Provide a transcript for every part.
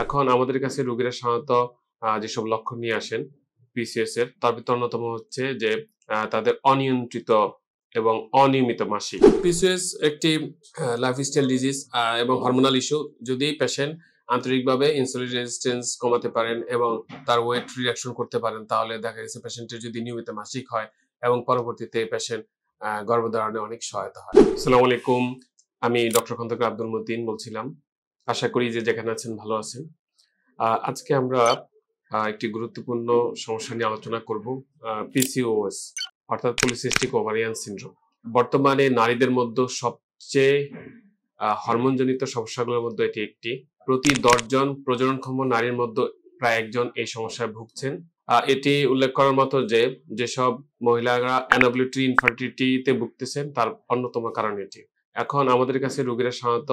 এখন আমাদের কাছে রোগীরা সাধারণত যেসব লক্ষণ নিয়ে আসেন পিসিএস এর, তার ভিতর অন্যতম হচ্ছে যে তাদের অনিয়ন্ত্রিত এবং অনিয়মিত মাসিক। পিসিএস একটি লাইফস্টাইল ডিজিজ এবং হরমোনাল ইস্যু। যদি পেশেন্ট আন্তরিকভাবে ইনসুলিন রেজিস্ট্যান্স কমাতে পারেন এবং তার ওয়েট রিডাকশন করতে পারেন, তাহলে দেখা গেছে পেশেন্টের যদি নিয়মিত মাসিক হয় এবং পরবর্তীতে পেশেন্ট গর্ভধারণে অনেক সহায়তা হয়। আসসালামু আলাইকুম, আমি ডক্টর খন্দকার আব্দুল মতিন বলছিলাম। আশা করি যে যেখানে আছেন ভালো আছেন। আজকে আমরা একটি গুরুত্বপূর্ণ সমস্যা নিয়ে আলোচনা করব, পিসিওএস অর্থাৎ পলিসিস্টিক ওভারিয়ান সিনড্রোম। বর্তমানে নারীদের মধ্যে সবচেয়ে হরমোনজনিত সমস্যাগুলোর মধ্যে এটি একটি। প্রতি 10 জন প্রজননক্ষম নারীর মধ্যে প্রায় একজন এই সমস্যায় ভুগছেন। এটি উল্লেখ করার মতো যে যেসব মহিলারা অ্যানাবলিটি ইনফার্টিলিটিতে ভুগতেছেন তার অন্যতম কারণ এটি। এখন আমাদের কাছে রোগীরা সাধারণত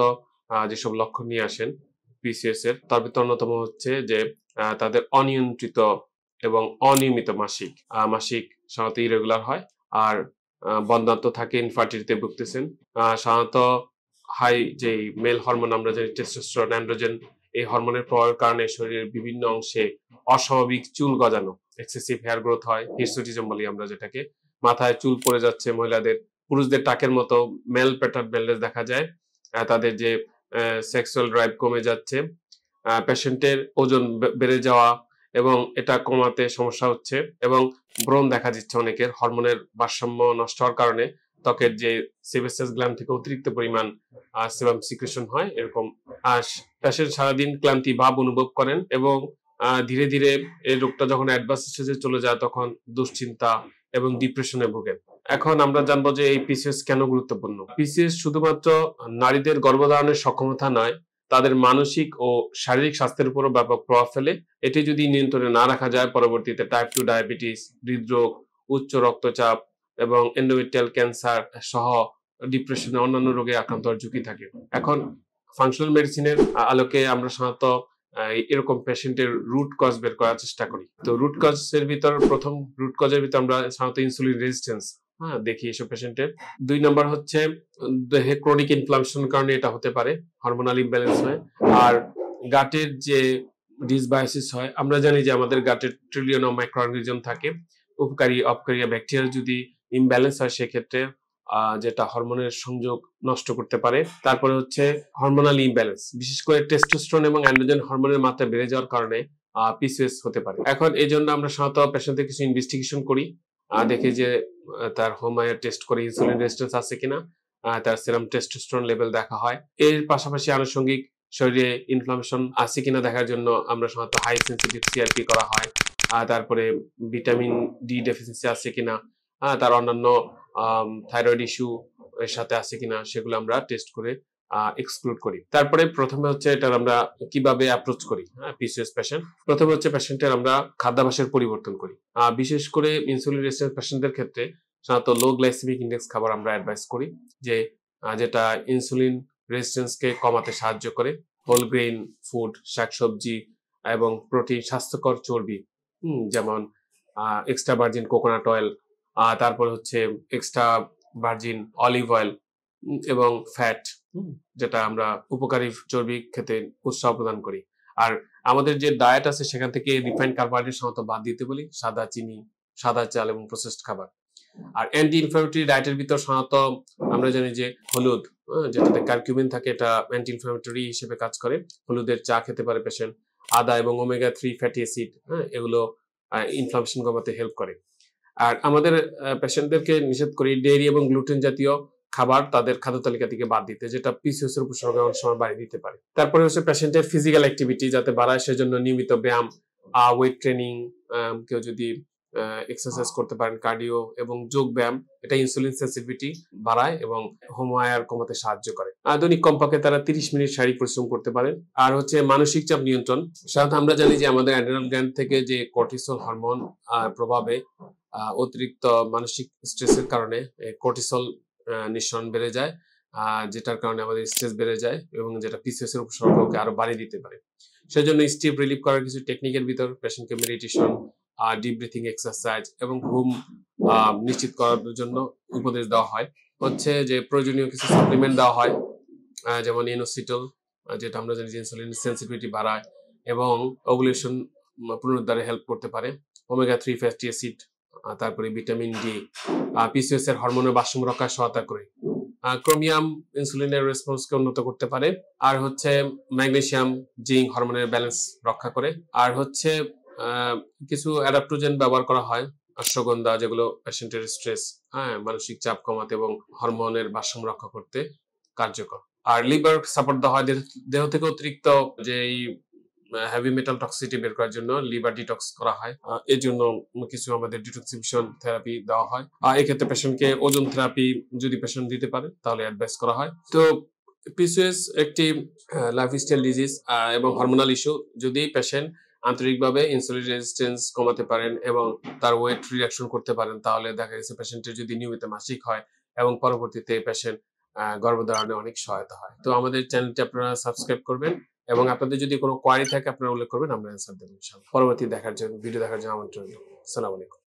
যেসব লক্ষণ নিয়ে আসেন পিসিএস এর, তার ভিতর অন্যতম হচ্ছে যে তাদের অনিয়ন্ত্রিত এবং অনিয়মিত মাসিক সাধারণত ইরেগুলার হয়, আর বন্ধ্যাত্ব থাকে, ইনফার্টিলিটিতে ভুগতেছেন। সাধারণত হাই যে মেল হরমোন আমরা জানি টেস্টোস্টেরন, অ্যান্ড্রোজেন, এই হরমোনের প্রভাবের কারণে শরীরের বিভিন্ন অংশে অস্বাভাবিক চুল গজানো, এক্সেসিভ হেয়ার গ্রোথ হয়, হিরসুটিজম বলি আমরা যেটাকে। মাথায় চুল পড়ে যাচ্ছে মহিলাদের, পুরুষদের টাকের মতো মেল প্যাটার্ন বেল্ডেজ দেখা যায়। তাদের যে সেক্সুয়াল ড্রাইভ কমে যাচ্ছে, পেশেন্টের ওজন বেড়ে যাওয়া এবং এটা কমাতে সমস্যা হচ্ছে, এবং ব্রণ দেখা দিচ্ছে অনেকের। হরমোনের ভারসাম্য নষ্ট হওয়ার কারণে ত্বকের যে সেবাসিয়াস গ্ল্যান্ড থেকে অতিরিক্ত পরিমাণ সেবাম সিক্রেশন হয়, এরকম। পেশেন্ট সারাদিন ক্লান্তি ভাব অনুভব করেন এবং ধীরে ধীরে এই রোগটা যখন অ্যাডভান্স স্টেজে চলে যায় তখন দুশ্চিন্তা এবং ডিপ্রেশনে ভোগেন। এখন আমরা জানবো যে এই পিসিএস কেন গুরুত্বপূর্ণ। পিসিএস শুধুমাত্র নারীদের গর্ভধারণের সক্ষমতা নয়, তাদের মানসিক ও শারীরিক স্বাস্থ্যের উপরও ব্যাপক প্রভাব ফেলে। এটি যদি নিয়ন্ত্রণে না রাখা যায়, পরবর্তীতে টাইপ 2 ডায়াবেটিস, হৃদরোগ, উচ্চ রক্তচাপ এবং এন্ডোমেট্রিয়াল ক্যান্সার সহ ডিপ্রেশনে অন্যান্য রোগে আক্রান্ত হওয়ার ঝুঁকি থাকে। এখন ফাংশনাল মেডিসিনের আলোকে আমরা সাধারণত এরকম পেশেন্টের রুট কজ বের করার চেষ্টা করি। তো প্রথম রুট কজের ভিতর আমরা সাধারণত ইনসুলিন রেজিস্ট্যান্স দেখি এসব পেশেন্টের। 2 নাম্বার হচ্ছে দেহে ক্রনিক ইনফ্লামেশনের কারণে এটা হতে পারে, হরমোনাল ইমব্যালেন্স হয়। আর গাটের যে ডিসবায়োসিস হয়, আমরা জানি যে আমাদের গাটের ট্রিলিয়ন অফ মাইক্রোঅর্গানিজম থাকে, উপকারী অপকারী ব্যাকটেরিয়া যদি ইমব্যালেন্স হয় সেক্ষেত্রে যেটা হরমোনের সংযোগ নষ্ট করতে পারে। তারপরে হচ্ছে হরমোনাল ইমব্যালেন্স, বিশেষ করে টেস্টোস্টেরন এবং অ্যান্ড্রোজেন হরমোনের মাত্রা বেড়ে যাওয়ার কারণে পিসিএস হতে পারে। এখন এই জন্য আমরা সাধারণত পেশেন্টদের কিছু ইনভেস্টিগেশন করি, দেখি যে তার হোমায়ার টেস্ট করে ইনসুলিন রেজিস্ট্যান্স আছে কিনা, তার সেরাম টেস্টোস্টেরন লেভেল দেখা হয়। এর পাশাপাশি আনুষঙ্গিক শরীরে ইনফ্লামেশন আছে কিনা দেখার জন্য আমরা সাধারণত হাই সেন্সিটিভ সিআরপি করা হয়। তারপরে ভিটামিন ডি ডেফিসিয়েন্সি আছে কিনা, তার অন্যান্য থাইরয়েড ইস্যু এর সাথে আছে কিনা সেগুলো আমরা টেস্ট করে এক্সক্লুড করি। তারপরে প্রথমে হচ্ছে এটা আমরা কিভাবে অ্যাপ্রোচ করি পিসিএস পেশেন্ট। প্রথমে হচ্ছে পেশেন্টের আমরা খাদ্যাভ্যাসের পরিবর্তন করি। বিশেষ করে ইনসুলিন রেজিস্ট্যান্ট পেশেন্টদের ক্ষেত্রে সাধারণত লো গ্লাইসেমিক ইন্ডেক্স খাবার আমরা অ্যাডভাইস করি, যে যেটা ইনসুলিন রেজিস্ট্যান্সকে কমাতে সাহায্য করে। হোল গ্রেইন ফুড, শাকসবজি এবং প্রোটিন, স্বাস্থ্যকর চর্বি, যেমন এক্সট্রা ভার্জিন কোকোনাট অয়েল, তারপর হচ্ছে এক্সট্রা ভার্জিন অলিভ অয়েল এবং ফ্যাট, যেটা আমরা উপকারী চর্বি খেতে উৎসাহ প্রদান করি। আর আমাদের যে ডায়েট আছে সেখান থেকে রিফাইন্ড কার্বোহাইড্রেট সাধারণত বাদ দিতে বলি, সাদা চিনি, সাদা চাল এবং প্রসেসড খাবার। আর অ্যান্টি ইনফ্লামেটরি ডায়েটের ভিতর সাধারণত আমরা জানি যে হলুদ, যেটাতে কারকিউমিন থাকে, এটা অ্যান্টি ইনফ্লামেটরি হিসেবে কাজ করে। হলুদের চা খেতে পারে পেশেন্ট। আদা এবং ওমেগা 3 ফ্যাটি অ্যাসিড, এগুলো ইনফ্লামেশন কমাতে হেল্প করে। আর আমাদের পেশেন্টদেরকে নিষেধ করি ডেইরি এবং গ্লুটেন জাতীয় খাবার তাদের খাদ্য তালিকা থেকে বাদ দিতে, যেটা পিসিওএস এর উপসর্গ অনেক সময় বাড়িয়ে দিতে পারে। তারপরে হচ্ছে পেশেন্টের ফিজিক্যাল অ্যাক্টিভিটি যাতে বাড়ায়, সেজন্য নিয়মিত ব্যায়াম, ওয়েট ট্রেনিং, কেউ যদি এক্সারসাইজ করতে পারেন, কার্ডিও এবং যোগ ব্যায়াম, এটা ইনসুলিন সেনসিটিভিটি বাড়ায় এবং হোমওয়ার কমাতে সাহায্য করে। দৈনিক কমপক্ষে তারা 30 মিনিট শারীরিক পরিশ্রম করতে পারেন। আর হচ্ছে মানসিক চাপ নিয়ন্ত্রণ। সাধারণত আমরা জানি যে আমাদের অ্যাড্রিনাল গ্ল্যান্ড থেকে যে কর্টিসল হরমোন প্রভাবে অতিরিক্ত মানসিক স্ট্রেসের কারণে কর্টিসল নিঃসরণ বেড়ে যায়, যেটার কারণে আমাদের স্ট্রেস বেড়ে যায় এবং যেটা পিসিওএস এর উপসর্গকে আরো বাড়িয়ে দিতে পারে। সেজন্য স্ট্রেস রিলিফ করার কিছু টেকনিকের ভিতর পেশেন্টকে মেডিটেশন, ডিপ ব্রিথিং এক্সারসাইজ এবং ঘুম নিশ্চিত করার জন্য উপদেশ দেওয়া হয়। হচ্ছে যে প্রয়োজনীয় কিছু সাপ্লিমেন্ট দেওয়া হয়, যেমন ইনোসিটল, যেটা আমরা জানি যে ইনসুলিন সেনসিটিভিটি বাড়ায়, এবং ওভুলেশন পুনরুদ্ধারে হেল্প করতে পারে। ওমেগা 3 ফ্যাটি অ্যাসিড, তারপরে ভিটামিন ডি পিসিওএস এর হরমোনের ভারসাম্য রক্ষায় সহায়তা করে। ক্রোমিয়াম ইনসুলিনের রেসপন্সকে উন্নত করতে পারে। আর হচ্ছে ম্যাগনেসিয়াম জিঙ্ক হরমোনের ব্যালেন্স রক্ষা করে। আর হচ্ছে কিছু অ্যাডাপ্টোজেন ব্যবহার করা হয়, অশ্বগন্ধা, যেগুলো পেশেন্টের স্ট্রেস, মানসিক চাপ কমাতে এবং হরমোনের ভারসাম্য রক্ষা করতে কার্যকর। আর লিভার সাপোর্ট দেওয়া হয় দেহ থেকে অতিরিক্ত যে হেভি মেটাল টক্সিটি বের করার জন্য লিভার ডিটক্স করা হয়। এর জন্য কিছু আমাদের ডিটক্সিফিকেশন থেরাপি দেওয়া হয়। এক্ষেত্রে পেশেন্টকে ওজন থেরাপি যদি পেশেন্ট দিতে পারে তাহলে অ্যাডভাইস করা হয়। তো পিসিওএস একটি লাইফস্টাইল ডিজিজ এবং হরমোনাল ইস্যু। যদি পেশেন্ট আন্তরিকভাবে ইনসুলিন রেজিস্ট্যান্স কমাতে পারেন এবং তার ওয়েট রিডাকশন করতে পারেন, তাহলে দেখা গেছে পেশেন্টের যদি নিয়মিত মাসিক হয় এবং পরবর্তীতে পেশেন্ট গর্ভধারণে অনেক সহায়তা হয়। তো আমাদের চ্যানেলটি আপনারা সাবস্ক্রাইব করবেন এবং আপনাদের যদি কোনো কোয়ারি থাকে আপনারা উল্লেখ করবেন, আমরা অ্যান্সার দেব ইনশাআল্লাহ। পরবর্তী ভিডিও দেখার জন্য আমন্ত্রণ। আসসালামু আলাইকুম।